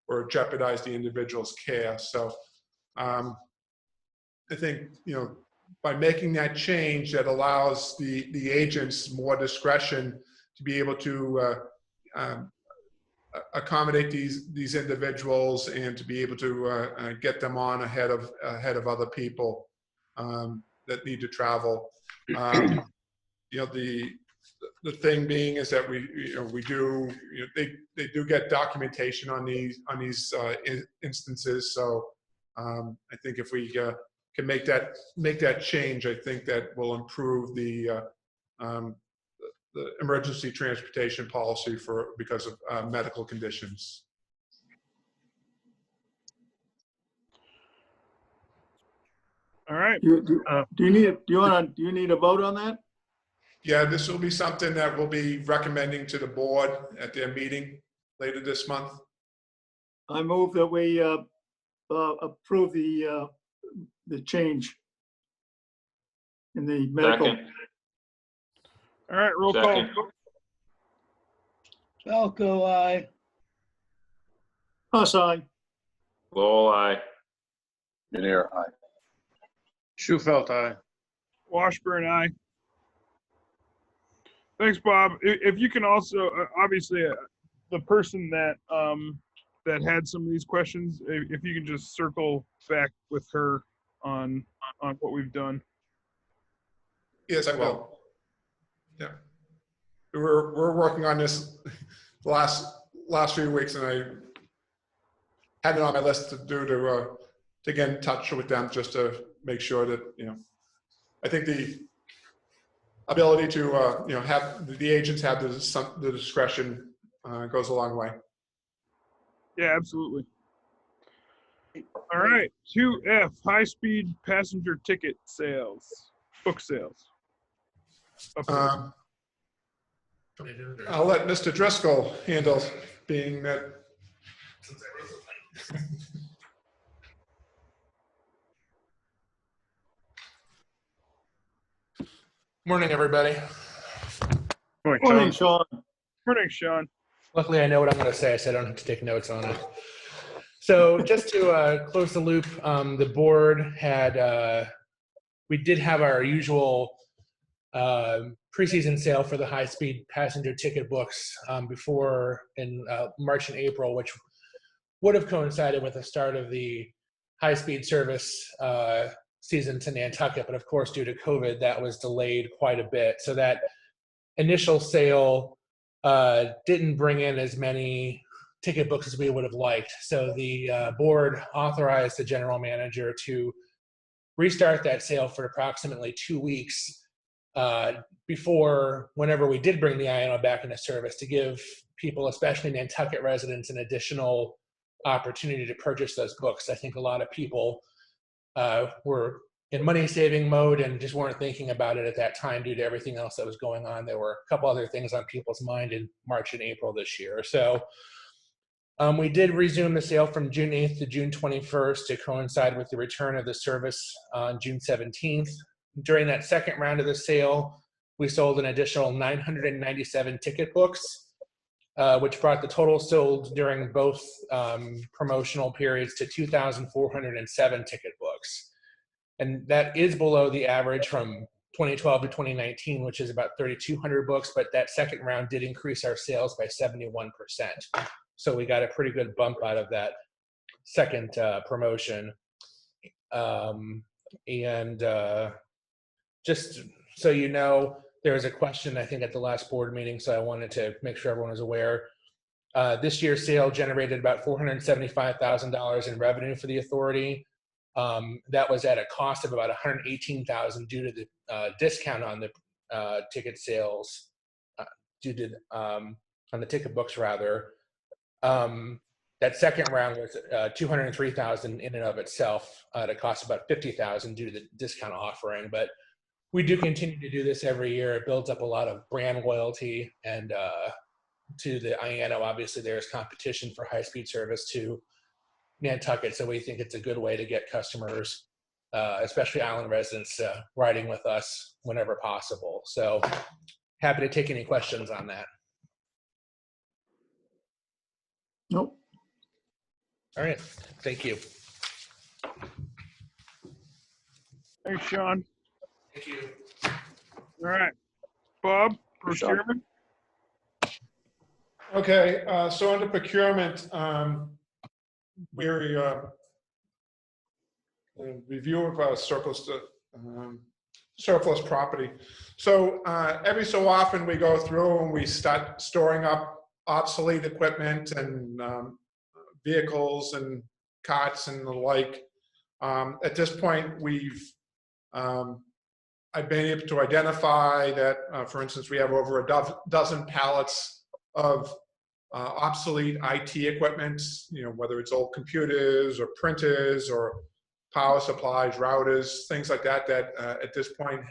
or jeopardize the individual's care. So I think, by making that change, that allows the agents more discretion to be able to accommodate these individuals and to be able to get them on ahead of other people that need to travel. The thing being is that we do, they do get documentation on these instances. So I think if we can make that change, I think that will improve the emergency transportation policy because of medical conditions. All right. Do you need a vote on that? Yeah, this will be something that we'll be recommending to the board at their meeting later this month. I move that we approve the change in the medical. Second. All right, roll call. Second. Falco, aye. Huss, aye. Lowell, aye. Lanier, aye. Shufelt, aye. Washburn, aye. Thanks, Bob. If you can also, obviously, the person that that had some of these questions, if you can just circle back with her on what we've done. Yes, I will. Yeah, we're working on this the last few weeks, and I had it on my list to get in touch with them just to make sure that I think the ability to have the agents have the discretion goes a long way. Yeah, absolutely. All right, 2F, high-speed passenger ticket sales, book sales. I'll let Mr. Driscoll handle being that. Morning, everybody. Morning, Sean. Morning, Sean. Luckily, I know what I'm going to say, so I don't have to take notes on it. So just to close the loop, the board had, we did have our usual preseason sale for the high-speed passenger ticket books before in March and April, which would have coincided with the start of the high-speed service season to Nantucket, but of course, due to COVID, that was delayed quite a bit. So that initial sale didn't bring in as many ticket books as we would have liked. So the board authorized the general manager to restart that sale for approximately 2 weeks before whenever we did bring the INO back into service, to give people, especially Nantucket residents, an additional opportunity to purchase those books. I think a lot of people were in money-saving mode and just weren't thinking about it at that time due to everything else that was going on. There were a couple other things on people's mind in March and April this year. So we did resume the sale from June 8th to June 21st to coincide with the return of the service on June 17th. During that second round of the sale, we sold an additional 997 ticket books, which brought the total sold during both promotional periods to 2,407 ticket books. And that is below the average from 2012 to 2019, which is about 3,200 books, but that second round did increase our sales by 71%. So we got a pretty good bump out of that second promotion. Just so you know, there was a question, I think, at the last board meeting, so I wanted to make sure everyone was aware. This year's sale generated about $475,000 in revenue for the authority. That was at a cost of about $118,000 due to the discount on the ticket sales, due to on the ticket books rather. That second round was $203,000 in and of itself at a cost of about $50,000 due to the discount offering. But we do continue to do this every year. It builds up a lot of brand loyalty, and to the IANO, obviously there's competition for high-speed service to Nantucket, so we think it's a good way to get customers, especially island residents, riding with us whenever possible. So happy to take any questions on that. Nope. All right, thank you. Thanks, Sean. Thank you. All right. Bob, Sean. procurement? Okay, so under procurement, we're review of surplus property. So every so often we go through and we start storing up obsolete equipment and vehicles and carts and the like. At this point, I've been able to identify that, for instance, we have over a dozen pallets of obsolete IT equipment, whether it's old computers or printers or power supplies, routers, things like that, that at this point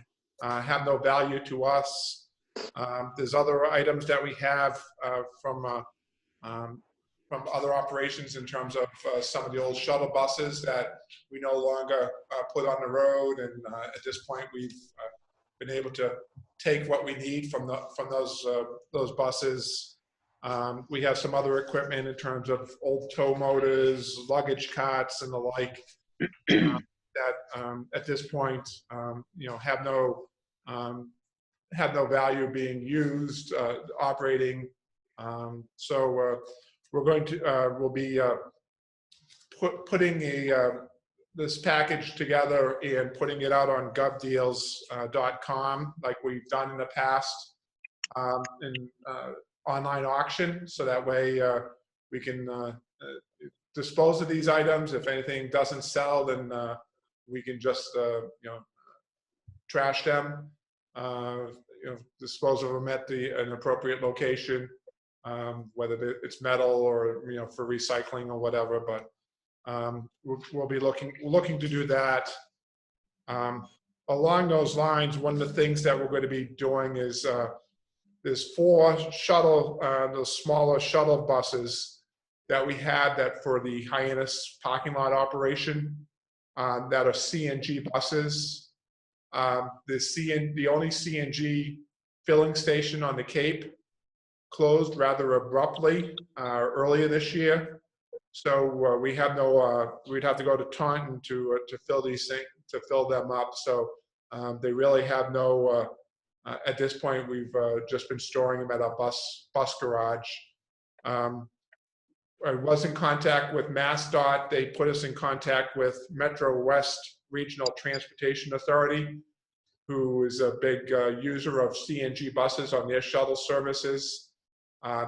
have no value to us. There's other items that we have from other operations in terms of some of the old shuttle buses that we no longer put on the road. And at this point, we've been able to take what we need from those buses. We have some other equipment in terms of old tow motors, luggage carts, and the like that at this point, have no value being used, operating. So we're going to we'll be putting this package together and putting it out on govdeals.com like we've done in the past in online auction. So that way we can dispose of these items. If anything doesn't sell, then we can just trash them, dispose of them at an appropriate location, whether it's metal or for recycling or whatever. But we'll be looking to do that. Along those lines, one of the things that we're going to be doing is there's 4 shuttle, those smaller shuttle buses that we had that for the Hyannis parking lot operation that are CNG buses. The only CNG filling station on the Cape closed rather abruptly earlier this year. So we have no, we'd have to go to Taunton to fill these things, to fill them up. So they really have no, at this point, we've just been storing them at our bus garage. I was in contact with MassDOT. They put us in contact with Metro West Regional Transportation Authority, who is a big user of CNG buses on their shuttle services.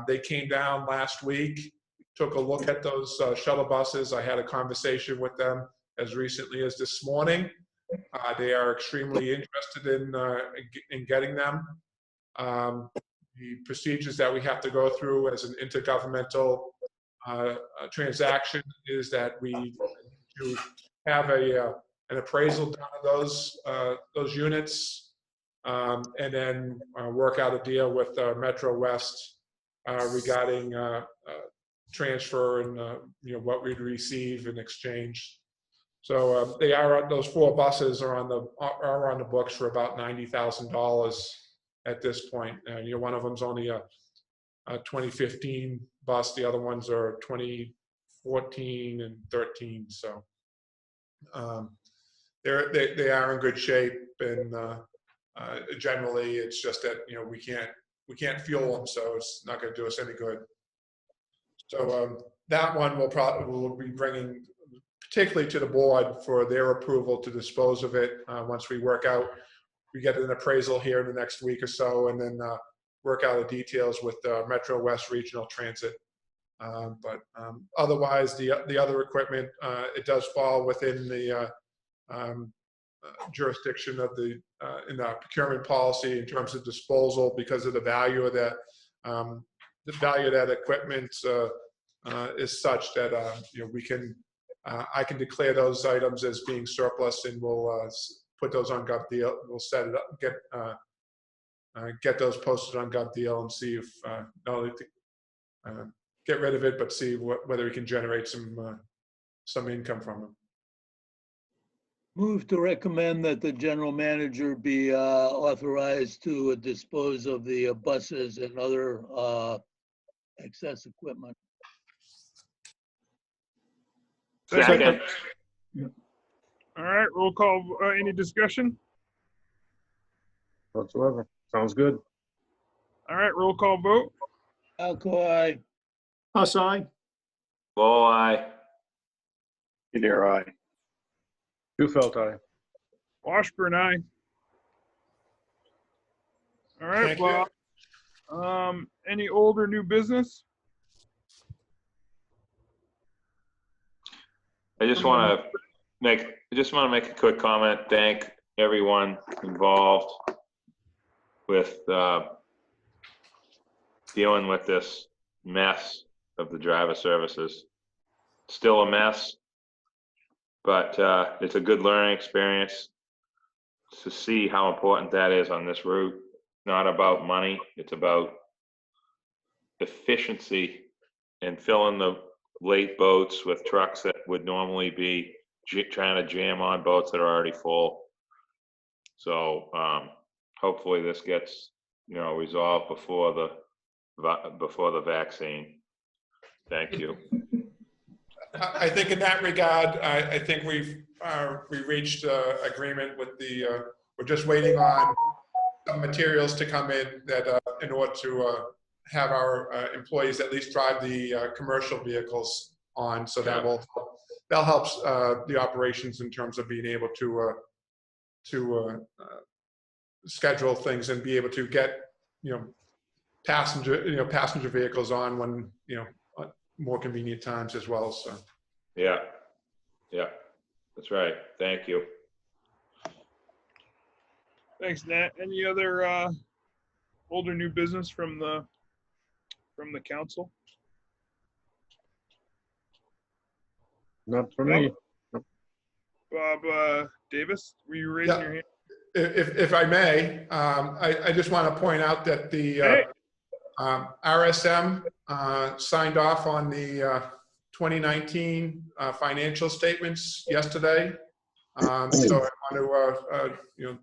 They came down last week, took a look at those shuttle buses. I had a conversation with them as recently as this morning. They are extremely interested in getting them. The procedures that we have to go through as an intergovernmental transaction is that we do have an appraisal done of those units, and then work out a deal with Metro West regarding transfer and what we'd receive in exchange. So they are, those 4 buses are on the books for about $90,000 at this point. One of them's only a 2015 bus. The other ones are 2014 and 13. So they are in good shape, and generally it's just that we can't fuel them, so it's not going to do us any good. So that one we'll be bringing particularly to the board for their approval to dispose of it once we get an appraisal here in the next week or so, and then work out the details with Metro West Regional Transit. But otherwise, the other equipment, it does fall within the jurisdiction of in our procurement policy in terms of disposal, because of the value of that. The value of that equipment is such that we can. I can declare those items as being surplus, and we'll put those on GovDeal. We'll set it up, get those posted on GovDeal, and see if not only get rid of it, but see whether we can generate some income from them. Move to recommend that the general manager be authorized to dispose of the buses and other excess equipment. Second. All All right, roll call. Any discussion? Whatsoever. Sounds good. All right, roll call vote. Alco, aye. Huss, aye. Bull eye. Adair, aye. Dufelt, aye. Washburn, aye. All right, Thank you. Bob. Any old or new business? I just want to make a quick comment. Thank everyone involved with dealing with this mess of the driver services. Still a mess, but it's a good learning experience to see how important that is on this route. Not about money, it's about efficiency and filling the late boats with trucks that would normally be trying to jam on boats that are already full. So hopefully this gets, resolved before the vaccine. Thank you. I think in that regard, I think we reached agreement with we're just waiting on some materials to come in that in order to have our employees at least drive the commercial vehicles on. So that'll help the operations in terms of being able to schedule things and be able to get passenger vehicles on when more convenient times as well. So Yeah, that's right. Thank you. Thanks, Nat. Any other old or new business from the council? Not for me. Bob Davis, were you raising your hand? if I may, I just want to point out that the RSM signed off on the 2019 financial statements yesterday. So I want to,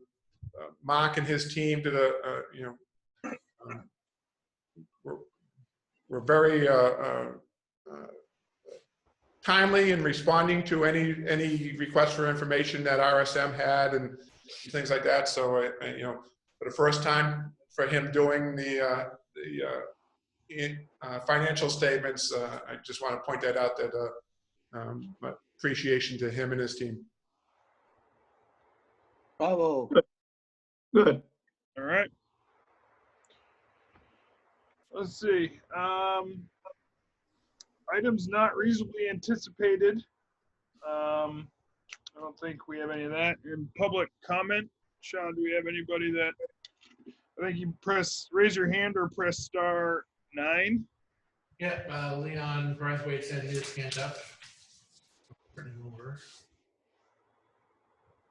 Mark and his team did we're very timely in responding to any requests for information that RSM had and things like that. So for the first time for him doing the financial statements, I just want to point that out, that my appreciation to him and his team. Bravo. Good. All right. Let's see. Items not reasonably anticipated. I don't think we have any of that. In public comment, Sean, do we have anybody that, I think you raise your hand or press *9. Yeah, Leon Braithwaite said he was scanned up. Turn him over.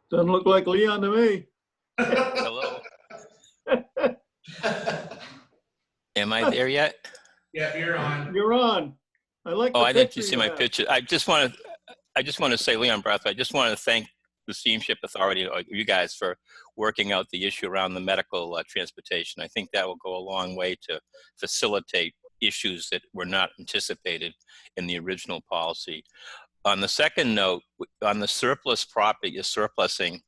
Doesn't look like Leon to me. Hello. Am I there yet? Yeah, you're on. You're on. I like. Oh, the I didn't picture see you my have. picture. I just want to say, Leon Brathwaite, I just want to thank the Steamship Authority, or you guys, for working out the issue around the medical transportation. I think that will go a long way to facilitate issues that were not anticipated in the original policy. On the second note, on the surplus property you're surplusing,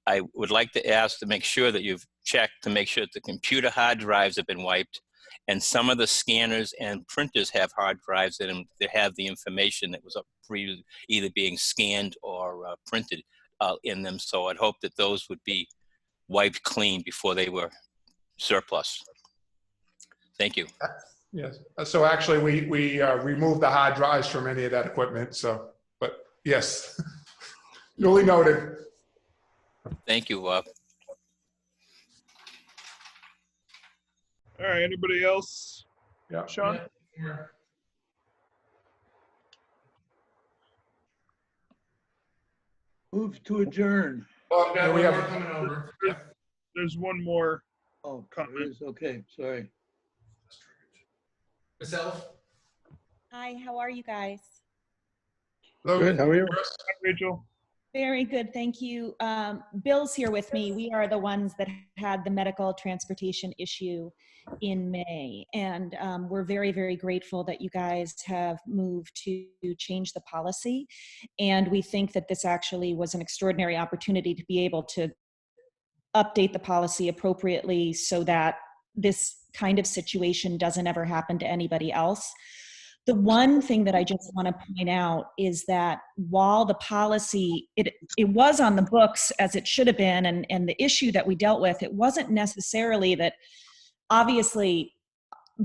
I would like to ask to make sure that you've checked to make sure that the computer hard drives have been wiped, and some of the scanners and printers have hard drives in them that have the information that was either being scanned or printed in them. So I'd hope that those would be wiped clean before they were surplus. Thank you. Yes. So actually, we removed the hard drives from any of that equipment. So, but yes, duly noted. Thank you. All right. Anybody else? Yeah. Sean? Yeah. Move to adjourn. Well, Got we one have more coming over. There's one more Oh, comment. there is. Okay, sorry. Myself? Hi, how are you guys? Hello. Good, how are you? Hi, Rachel. Very good, thank you. Bill's here with me. We are the ones that had the medical transportation issue in May. And we're very, very grateful that you guys have moved to change the policy. And we think that this actually was an extraordinary opportunity to be able to update the policy appropriately so that this kind of situation doesn't ever happen to anybody else. The one thing that I just want to point out is that while the policy, it was on the books as it should have been, and the issue that we dealt with, it wasn't necessarily that, obviously,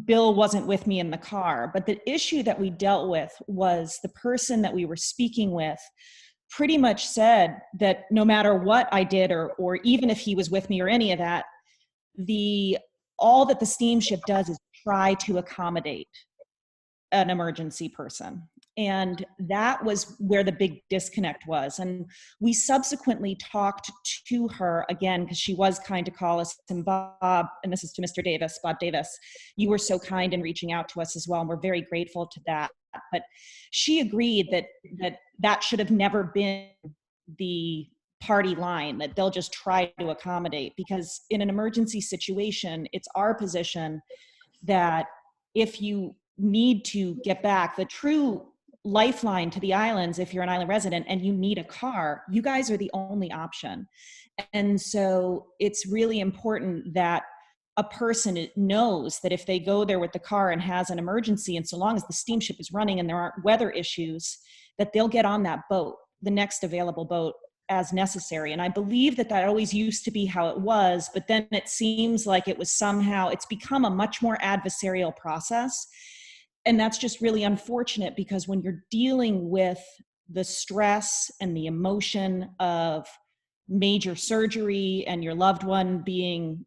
Bill wasn't with me in the car, but the issue that we dealt with was the person that we were speaking with pretty much said that no matter what I did, or even if he was with me or any of that, all that the steamship does is try to accommodate an emergency person. And that was where the big disconnect was. And we subsequently talked to her again, because she was kind to call us, and Bob, and this is to Mr. Davis, Bob Davis, you were so kind in reaching out to us as well, and we're very grateful to that. But she agreed that should have never been the party line, that they'll just try to accommodate, because in an emergency situation, it's our position that if you need to get back, the true lifeline to the islands, if you're an island resident and you need a car, you guys are the only option. And so it's really important that a person knows that if they go there with the car and has an emergency, and so long as the steamship is running and there aren't weather issues, that they'll get on that boat, the next available boat, as necessary. And I believe that always used to be how it was, but then it seems like it was somehow, it's become a much more adversarial process. And that's just really unfortunate, because when you're dealing with the stress and the emotion of major surgery and your loved one being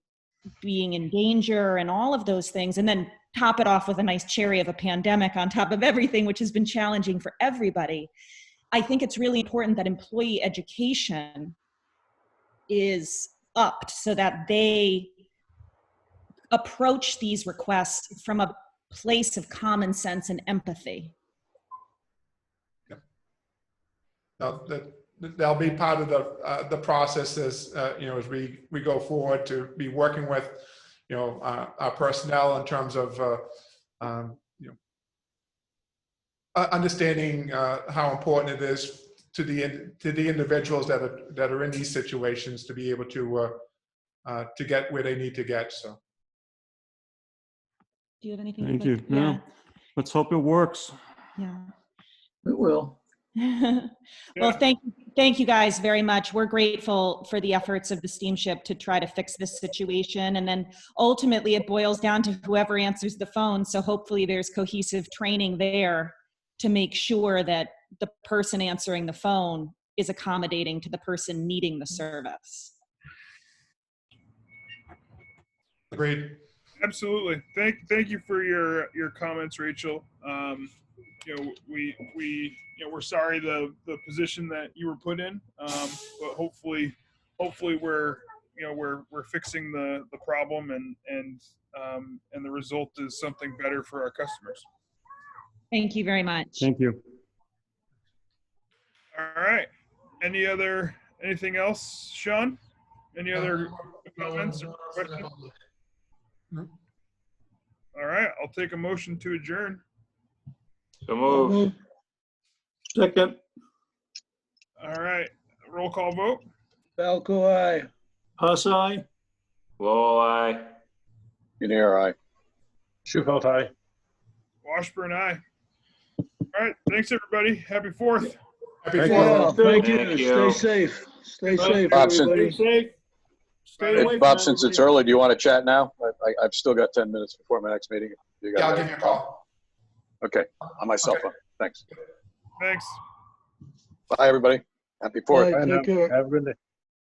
in danger and all of those things, and then top it off with a nice cherry of a pandemic on top of everything, which has been challenging for everybody, I think it's really important that employee education is upped so that they approach these requests from a place of common sense and empathy. Now, that'll be part of the process as as we go forward, to be working with our personnel in terms of understanding how important it is to the individuals that are in these situations to be able to get where they need to get. So. Do you have anything? Thank you. Yeah. Let's hope it works. Yeah. It will. Well, thank you guys very much. We're grateful for the efforts of the steamship to try to fix this situation. And then ultimately it boils down to whoever answers the phone. So hopefully there's cohesive training there to make sure that the person answering the phone is accommodating to the person needing the service. Agreed. Absolutely. Thank you for your comments, Rachel. We're sorry the position that you were put in, but hopefully we're fixing the problem, and the result is something better for our customers. Thank you very much. Thank you. All right. Anything else, Sean? Any other comments or questions? No. All right, I'll take a motion to adjourn. So move. Second. All right, roll call vote. Falco, aye. Huss, aye. Lowell, aye. Unier, aye. Shufelt, aye. Washburn, aye. All right, thanks everybody. Happy 4th. Happy Thank Fourth. you. Thank Thank you. you. Stay safe. Stay safe, Bob, everybody. Stay safe. Stay away Bob, from since it's everybody. early, do you want to chat now? I've still got 10 minutes before my next meeting. Yeah, I'll give you a call. Okay, on my cell Okay. phone. Thanks. Thanks. Bye, everybody. Happy 4th. Bye, take care. Have a good day.